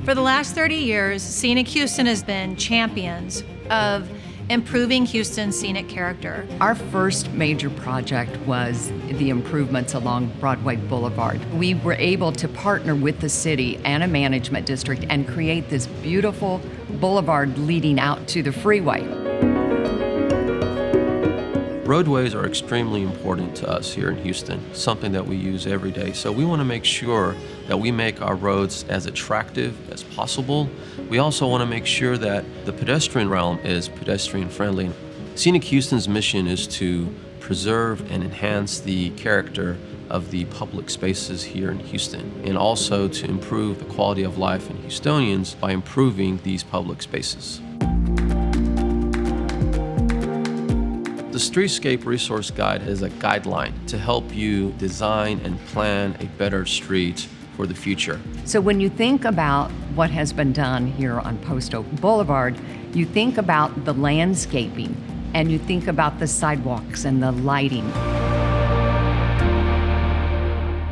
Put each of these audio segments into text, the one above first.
For the last 30 years, Scenic Houston has been champions of improving Houston's scenic character. Our first major project was the improvements along Broadway Boulevard. We were able to partner with the city and a management district and create this beautiful boulevard leading out to the freeway. Roadways are extremely important to us here in Houston, something that we use every day. So we want to make sure that we make our roads as attractive as possible. We also want to make sure that the pedestrian realm is pedestrian friendly. Scenic Houston's mission is to preserve and enhance the character of the public spaces here in Houston, and also to improve the quality of life in Houstonians by improving these public spaces. The Streetscape Resource Guide is a guideline to help you design and plan a better street for the future. So when you think about what has been done here on Post Oak Boulevard, you think about the landscaping and you think about the sidewalks and the lighting.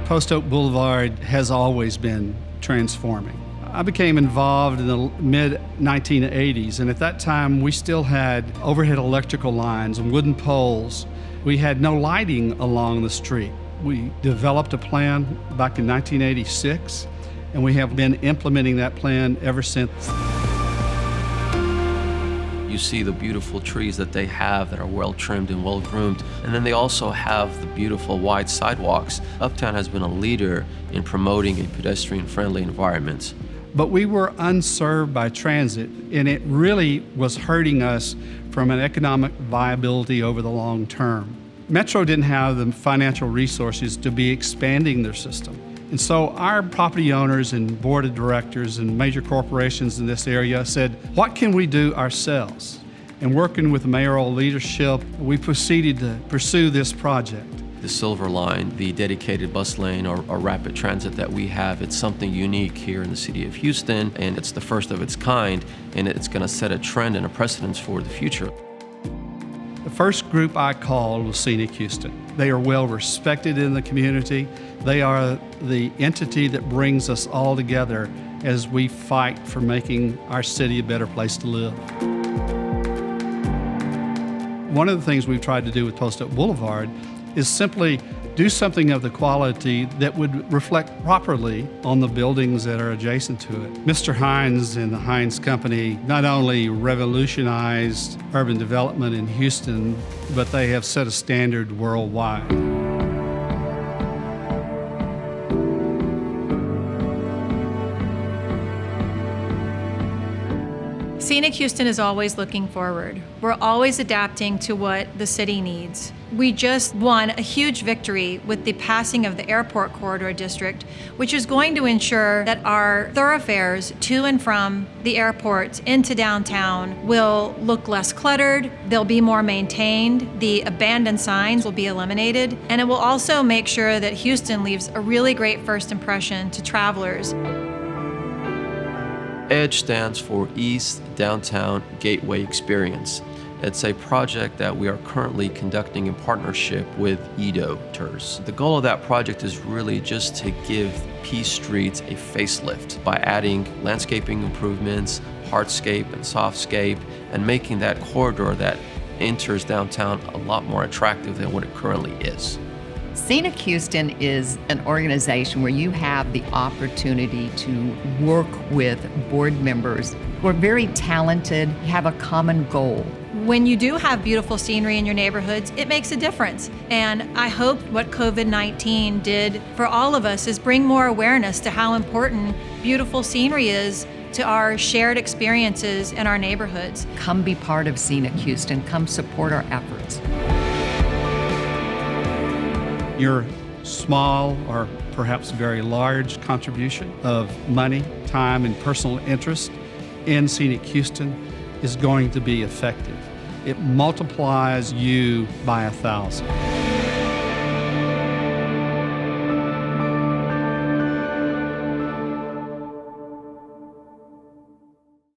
Post Oak Boulevard has always been transforming. I became involved in the mid-1980s, and at that time we still had overhead electrical lines and wooden poles. We had no lighting along the street. We developed a plan back in 1986, and we have been implementing that plan ever since. You see the beautiful trees that they have that are well trimmed and well groomed, and then they also have the beautiful wide sidewalks. Uptown has been a leader in promoting a pedestrian-friendly environment. But we were unserved by transit, and it really was hurting us from an economic viability over the long term. Metro didn't have the financial resources to be expanding their system. And so our property owners and board of directors and major corporations in this area said, what can we do ourselves? And working with mayoral leadership, we proceeded to pursue this project. The Silver Line, the dedicated bus lane or rapid transit that we have, it's something unique here in the city of Houston, and it's the first of its kind, and it's going to set a trend and a precedence for the future. The first group I called was Scenic Houston. They are well respected in the community. They are the entity that brings us all together as we fight for making our city a better place to live. One of the things we've tried to do with Post Oak Boulevard is simply do something of the quality that would reflect properly on the buildings that are adjacent to it. Mr. Hines and the Hines Company not only revolutionized urban development in Houston, but they have set a standard worldwide. Scenic Houston is always looking forward. We're always adapting to what the city needs. We just won a huge victory with the passing of the Airport Corridor District, which is going to ensure that our thoroughfares to and from the airport into downtown will look less cluttered, they'll be more maintained, the abandoned signs will be eliminated, and it will also make sure that Houston leaves a really great first impression to travelers. EDGE stands for East Downtown Gateway Experience. It's a project that we are currently conducting in partnership with Edo Tours. The goal of that project is really just to give P Street a facelift by adding landscaping improvements, hardscape and softscape, and making that corridor that enters downtown a lot more attractive than what it currently is. Scenic Houston is an organization where you have the opportunity to work with board members who are very talented, have a common goal. When you do have beautiful scenery in your neighborhoods, it makes a difference. And I hope what COVID-19 did for all of us is bring more awareness to how important beautiful scenery is to our shared experiences in our neighborhoods. Come be part of Scenic Houston. Come support our efforts. Your small or perhaps very large contribution of money, time, and personal interest in Scenic Houston is going to be effective. It multiplies you by 1,000.